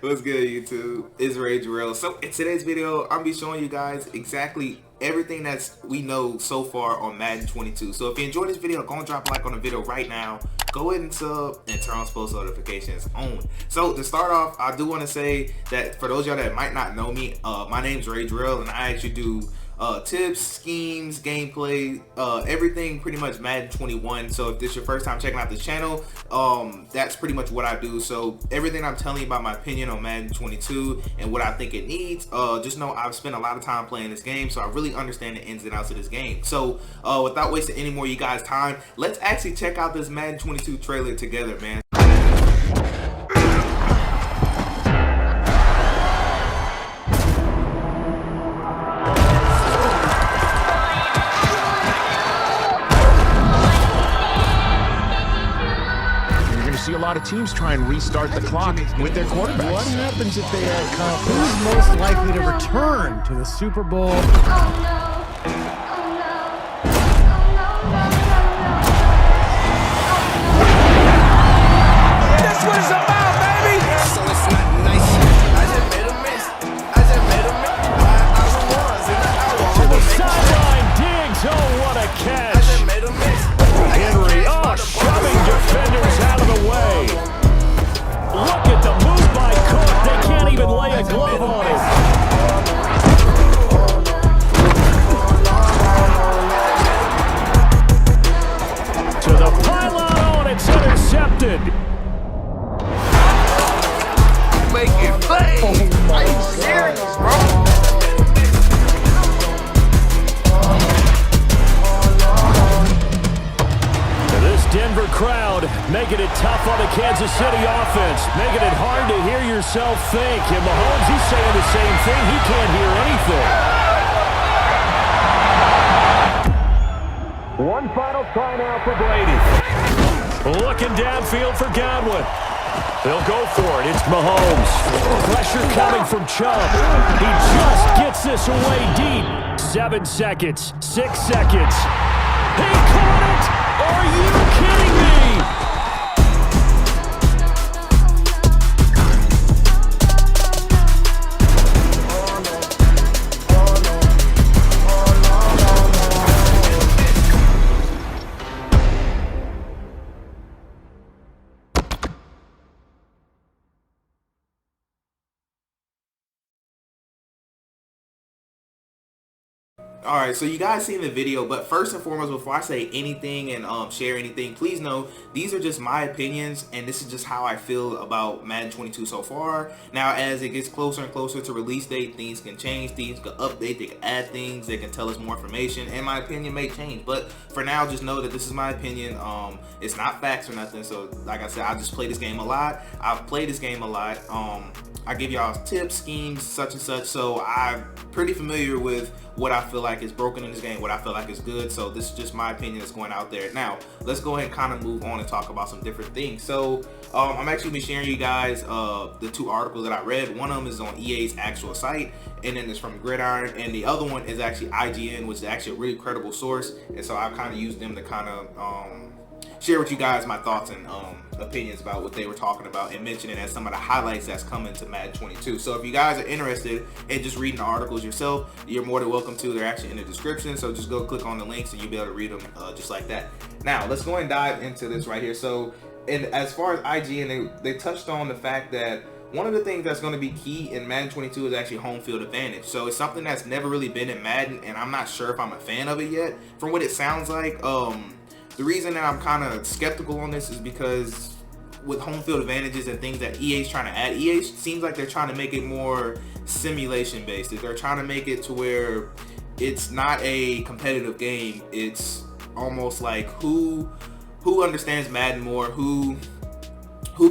What's good, YouTube? It's Ray Jarrell. So in today's video, I'm gonna be showing you guys exactly everything that's we know so far on Madden 22. So if you enjoyed this video, go and drop a like on the video right now. Go ahead and sub and turn on post notifications on. So to start off, I do want to say that for those of y'all that might not know me, my name's Ray Jarrell, and I actually do tips, schemes, gameplay, everything pretty much Madden 21. So if this is your first time checking out this channel, that's pretty much what I do. So everything I'm telling you about my opinion on Madden 22 and what I think it needs, just know I've spent a lot of time playing this game, so I really understand the ins and outs of this game. So without wasting any more of you guys' time, let's actually check out this Madden 22 trailer together, man. See a lot of teams try and restart the clock with their quarterbacks. What happens if they add comp? Who's most likely to return to the Super Bowl? That's what it's about, baby! So it's not nice. I just made a miss. I just made a miss. I was in the hour. To the sideline, Diggs. Oh, what a I catch! just made a miss. Henry, shoving defenders out of the way. Look at the move by Cook. They can't even lay a glove on him. To the pylon. Oh, and it's intercepted. Making plays. Are you serious, bro? This Denver crowd making it tough on the Kansas City offense, making it hard to hear yourself think. And Mahomes, he's saying the same thing. He can't hear anything. One final try now for Brady. Looking downfield for Godwin. They'll go for it. It's Mahomes. Pressure coming from Chubb. He just gets this away deep. 7 seconds. 6 seconds. He caught it! Are you kidding me? Alright, so you guys seen the video, but first and foremost, before I say anything and share anything, please know these are just my opinions, and this is just how I feel about Madden 22 so far. Now, as it gets closer and closer to release date, things can change, things can update, they can add things, they can tell us more information, and my opinion may change. But for now, just know that this is my opinion. It's not facts or nothing. So like I said, I just play this game a lot. I've played this game a lot. I give y'all tips, schemes, such and such, so I'm pretty familiar with what I feel like is broken in this game, what I feel like is good. So this is just my opinion that's going out there. Now, let's go ahead and kind of move on and talk about some different things. So I'm actually going to be sharing you guys the 2 articles that I read. One of them is on EA's actual site, and then it's from Gridiron, and the other one is actually IGN, which is actually a really credible source. And so I kind of used them to kind of share with you guys my thoughts and opinions about what they were talking about, and mentioning as some of the highlights that's coming to Madden 22. So if you guys are interested in just reading the articles yourself, you're more than welcome to. They're actually in the description, so just go click on the links and you'll be able to read them just like that. Now let's go and dive into this right here. So, and as far as IGN, they touched on the fact that one of the things that's going to be key in Madden 22 is actually home field advantage. So it's something that's never really been in Madden, and I'm not sure if I'm a fan of it yet. From what it sounds like, the reason that I'm kind of skeptical on this is because with home field advantages and things that EA's trying to add, EA seems like they're trying to make it more simulation based. They're trying to make it to where it's not a competitive game. It's almost like who understands Madden more, who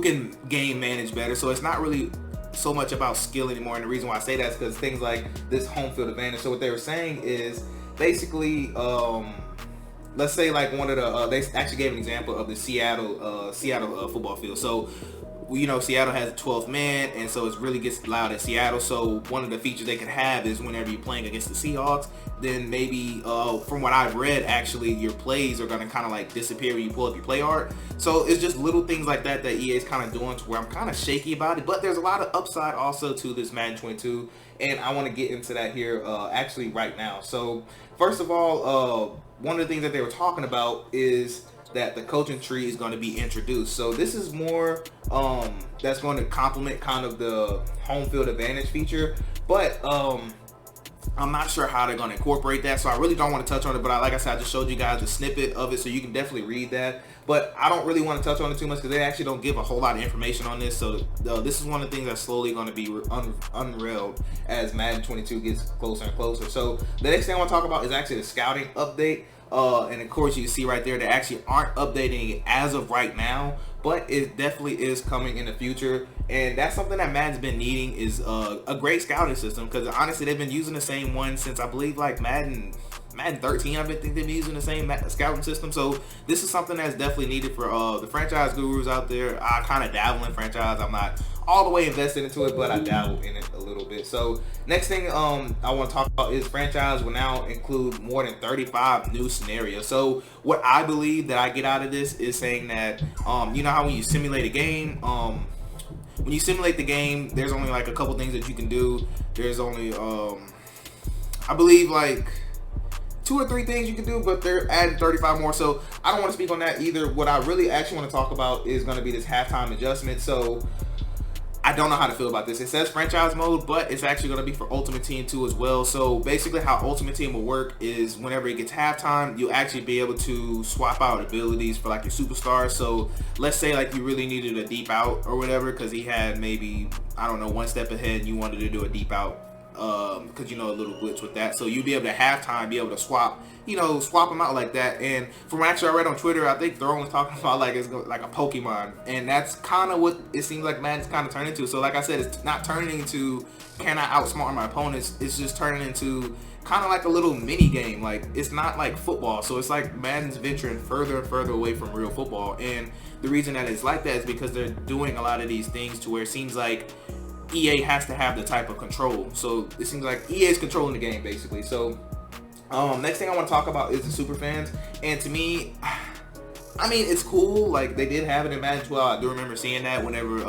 can game manage better. So it's not really so much about skill anymore. And the reason why I say that is because things like this home field advantage. So what they were saying is basically, let's say like one of the they actually gave an example of the Seattle football field. So you know, Seattle has 12 man, and so it really gets loud in Seattle. So one of the features they can have is whenever you're playing against the Seahawks, then maybe from what I've read, actually your plays are going to kind of like disappear when you pull up your play art. So it's just little things like that that EA is kind of doing to where I'm kind of shaky about it. But there's a lot of upside also to this Madden 22, and I want to get into that here actually right now. So first of all, one of the things that they were talking about is that the coaching tree is going to be introduced. So this is more that's going to complement kind of the home field advantage feature, but I'm not sure how they're going to incorporate that, so I really don't want to touch on it. But like I said, I just showed you guys a snippet of it, so you can definitely read that. But I don't really want to touch on it too much because they actually don't give a whole lot of information on this. So this is one of the things that's slowly going to be unrailed as Madden 22 gets closer and closer. So the next thing I want to talk about is actually the scouting update. And of course you can see right there, they actually aren't updating it as of right now, but it definitely is coming in the future. And that's something that Madden's been needing, is a great scouting system, because honestly they've been using the same one since I believe like Madden 13. I think they've been using the same scouting system. So this is something that's definitely needed for the franchise gurus out there. I kind of dabble in franchise. I'm not all the way invested into it, but I dabble in it a little bit. So next thing I want to talk about is franchise will now include more than 35 new scenarios. So what I believe that I get out of this is saying that you know how when you simulate a game, when you simulate the game, there's only like a couple things that you can do. There's only I believe like 2 or 3 things you can do, but they're adding 35 more. So I don't want to speak on that either. What I really actually want to talk about is going to be this halftime adjustment. So I don't know how to feel about this. It says franchise mode, but it's actually going to be for Ultimate Team 2 as well. So basically how Ultimate Team will work is whenever it gets halftime, you'll actually be able to swap out abilities for like your superstars. So let's say like you really needed a deep out or whatever because he had maybe, I don't know, 1 step ahead and you wanted to do a deep out because you know a little glitch with that. So you'll be able to halftime be able to swap them out like that. And from actually I read on Twitter, I think they're only talking about like it's like a Pokemon, and that's kind of what it seems like Madden's kind of turning into. So like I said, it's not turning into can I outsmart my opponents, it's just turning into kind of like a little mini game. Like it's not like football, so it's like Madden's venturing further and further away from real football. And the reason that it's like that is because they're doing a lot of these things to where it seems like EA has to have the type of control. So it seems like EA is controlling the game basically. So next thing I want to talk about is the super fans. And to me, I mean, it's cool. Like they did have it in Madden 12. I do remember seeing that whenever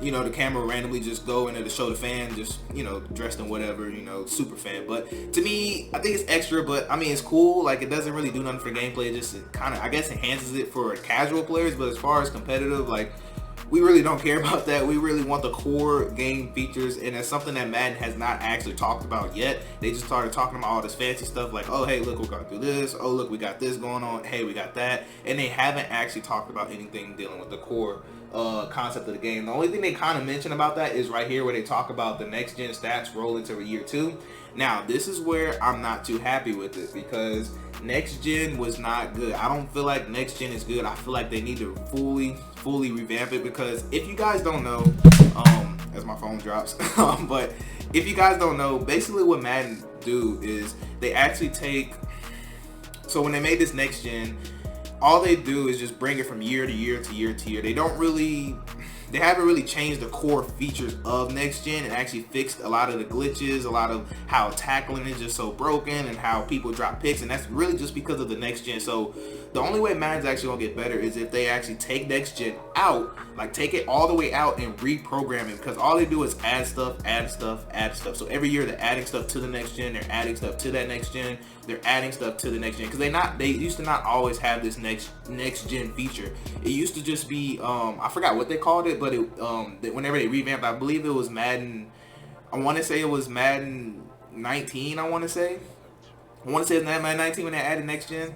you know, the camera randomly just go into the show the fan just, you know, dressed in whatever, you know, super fan. But to me, I think it's extra, but I mean, it's cool. Like it doesn't really do nothing for gameplay. It just kind of, I guess, enhances it for casual players. But as far as competitive, like we really don't care about that. We really want the core game features, and that's something that Madden has not actually talked about yet. They just started talking about all this fancy stuff like, oh hey, look, we're gonna do this, oh look, we got this going on, hey, we got that, and they haven't actually talked about anything dealing with the core concept of the game. The only thing they kind of mention about that is right here where they talk about the next gen stats roll into year 2. Now this is where I'm not too happy with it, because next gen was not good. I don't feel like next gen is good. I feel like they need to fully revamp it, because if you guys don't know, as my phone drops, but if you guys don't know, basically what Madden do is they actually take, so when they made this next gen, all they do is just bring it from year to year to year to year. They haven't really changed the core features of next gen and actually fixed a lot of the glitches, a lot of how tackling is just so broken and how people drop picks, and that's really just because of the next gen. So the only way Madden's actually gonna get better is if they actually take next gen out, like take it all the way out and reprogram it, because all they do is add stuff, add stuff, add stuff. So every year they're adding stuff to the next gen, they're adding stuff to that next gen, they're adding stuff to the next gen, because they used to not always have this next gen feature. It used to just be I forgot what they called it, but it whenever they revamped, I believe it was Madden, I want to say it was Madden 19, I want to say it's Madden 19 when they added next gen.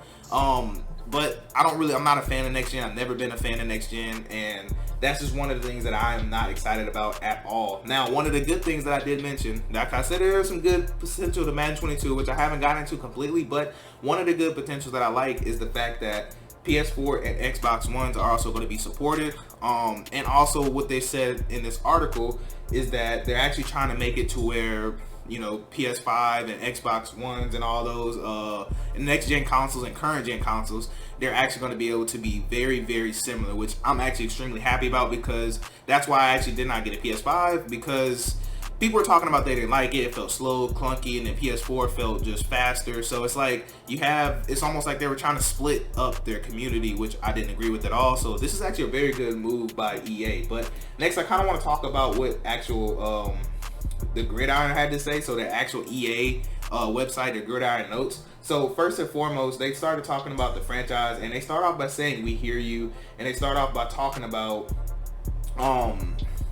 But I'm not a fan of next gen. I've never been a fan of next gen, and that's just one of the things that I am not excited about at all. Now, one of the good things that I did mention, like I said, there is some good potential to Madden 22, which I haven't gotten into completely, but one of the good potentials that I like is the fact that PS4 and Xbox Ones are also going to be supported. And also what they said in this article is that they're actually trying to make it to where you know, PS5 and Xbox Ones and all those next gen consoles and current gen consoles, they're actually going to be able to be very, very similar, which I'm actually extremely happy about, because that's why I actually did not get a PS5, because people were talking about they didn't like it. It felt slow, clunky, and then PS4 felt just faster. So it's like it's almost like they were trying to split up their community, which I didn't agree with at all. So this is actually a very good move by EA. But next, I kind of want to talk about what actual the Gridiron had to say. So the actual EA website, the Gridiron Notes. So first and foremost, they started talking about the franchise, and they start off by saying, "We hear you," and they start off by talking about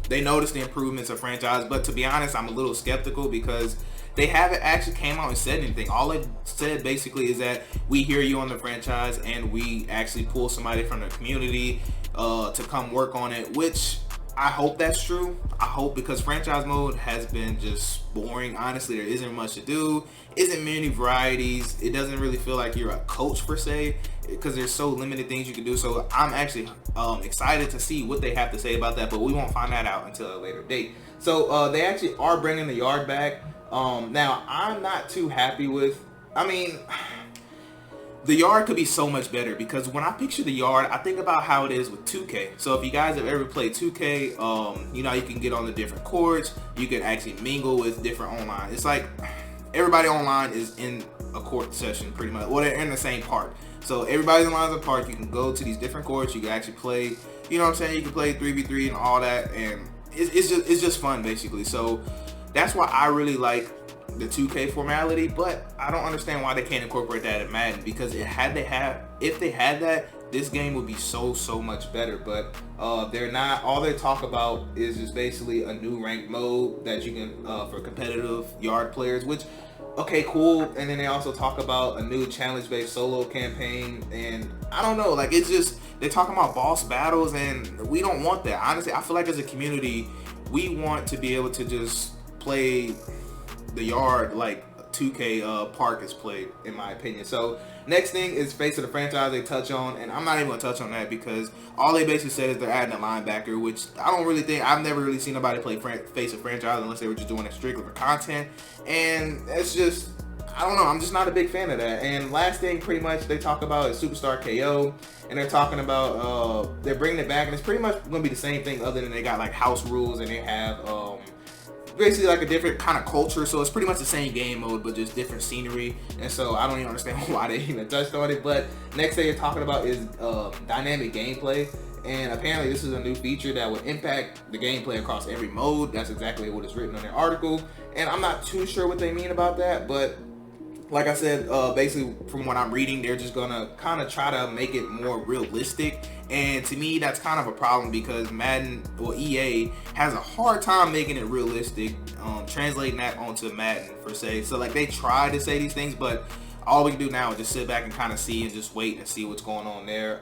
they noticed the improvements of franchise, but to be honest, I'm a little skeptical, because they haven't actually came out and said anything. All they said basically is that we hear you on the franchise, and we actually pull somebody from the community to come work on it, which I hope that's true. I hope, because franchise mode has been just boring. Honestly, there isn't much to do, isn't many varieties. It doesn't really feel like you're a coach per se, because there's so limited things you can do. So I'm actually excited to see what they have to say about that, but we won't find that out until a later date. So they actually are bringing the yard back. Now, I'm not too happy with, I mean, the yard could be so much better, because when I picture the yard, I think about how it is with 2K. So if you guys have ever played 2K, you know, you can get on the different courts, you can actually mingle with different online. It's like everybody online is in a court session pretty much. Well, they're in the same park. So everybody's online in the park. You can go to these different courts. You can actually play, you know what I'm saying? You can play 3v3 and all that, and it's just fun basically. So that's why I really like the 2K formality, but I don't understand why they can't incorporate that in Madden, because if they had that, this game would be so much better. But they're not. All they talk about is just basically a new ranked mode that you can for competitive yard players, which, okay, cool. And then they also talk about a new challenge-based solo campaign, and I don't know, like, it's just, they're talking about boss battles, and we don't want that. Honestly, I feel like as a community, we want to be able to just play the yard like 2K Park is played, in my opinion. So next thing is face of the franchise they touch on, and I'm not even gonna touch on that, because all they basically said is they're adding a linebacker, which I don't really think, I've never really seen nobody play face of franchise unless they were just doing it strictly for content, and it's just, I don't know, I'm just not a big fan of that. And last thing pretty much they talk about is Superstar KO, and they're talking about they're bringing it back, and it's pretty much gonna be the same thing, other than they got like house rules, and they have basically like a different kind of culture. So it's pretty much the same game mode, but just different scenery. And so I don't even understand why they even touched on it. But next thing you're talking about is dynamic gameplay, and apparently this is a new feature that would impact the gameplay across every mode. That's exactly what is written on their article, and I'm not too sure what they mean about that, but like I said, basically from what I'm reading, they're just gonna kind of try to make it more realistic. And to me, that's kind of a problem, because Madden, or EA, has a hard time making it realistic, translating that onto Madden per se. So like, they try to say these things, but all we can do now is just sit back and kind of see, and just wait and see what's going on there.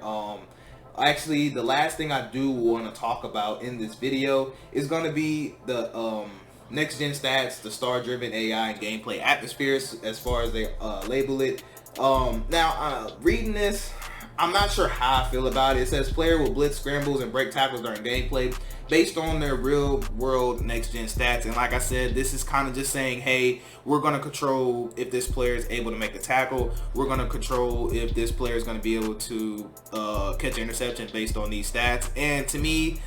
Actually, the last thing I do want to talk about in this video is going to be the next gen stats, the star driven AI and gameplay atmospheres, as far as they label it. Now, reading this, I'm not sure how I feel about it. It says player will blitz, scrambles, and break tackles during gameplay based on their real world next gen stats. And like I said, this is kind of just saying, hey, we're going to control if this player is able to make a tackle. We're going to control if this player is going to be able to catch an interception based on these stats. And to me,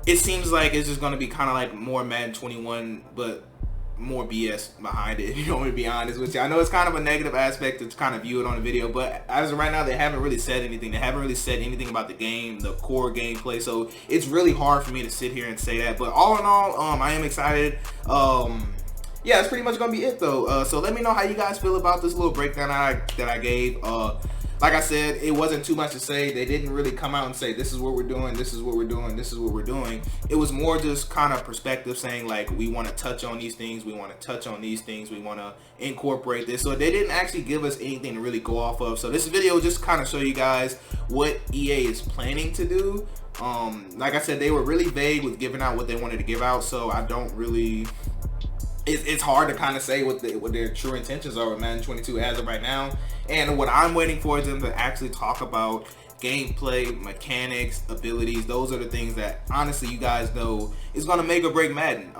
it seems like it's just going to be kind of like more Madden 21, but more BS behind it, if you want me to be honest with you. I know it's kind of a negative aspect to kind of view it on the video, but as of right now, they haven't really said anything. They haven't really said anything about the game, the core gameplay, so it's really hard for me to sit here and say that. But all in all, I am excited. Yeah, it's pretty much gonna be it though. So let me know how you guys feel about this little breakdown that I gave. Like I said, it wasn't too much to say. They didn't really come out and say, this is what we're doing, this is what we're doing, this is what we're doing. It was more just kind of perspective, saying like, we want to touch on these things, we want to touch on these things, we want to incorporate this. So they didn't actually give us anything to really go off of. So this video just kind of show you guys what EA is planning to do. Like I said, they were really vague with giving out what they wanted to give out, so I don't really... It's hard to kind of say what their true intentions are with Madden 22 as of right now. And what I'm waiting for is them to actually talk about gameplay, mechanics, abilities, those are the things that honestly you guys know is going to make or break Madden.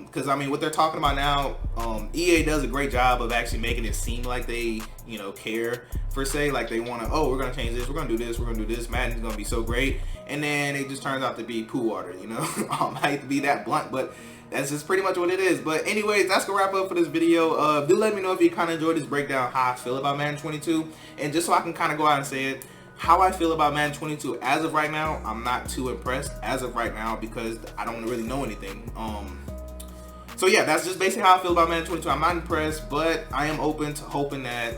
Because I mean, what they're talking about now, EA does a great job of actually making it seem like they, you know, care per se, like they want to, oh, we're going to change this, we're going to do this, we're going to do this, Madden's going to be so great, and then it just turns out to be poo water, you know. I hate to be that blunt, but that's just pretty much what it is. But anyways, that's gonna wrap up for this video. Do let me know if you kind of enjoyed this breakdown, how I feel about Madden 22, and just so I can kind of go out and say it, how I feel about Madden 22 as of right now, I'm not too impressed as of right now because I don't really know anything. So yeah, that's just basically how I feel about Madden 22. I'm not impressed, but I am open to hoping that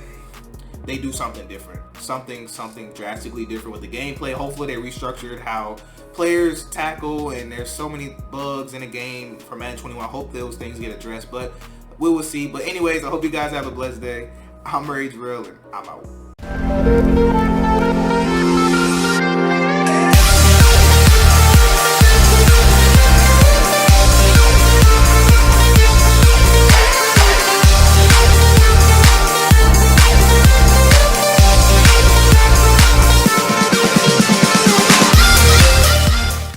they do something different, something drastically different with the gameplay. Hopefully they restructured how players tackle, and there's so many bugs in the game for Madden 21. I hope those things get addressed, but we will see. But anyways, I hope you guys have a blessed day. I'm Rage Real, and I'm out.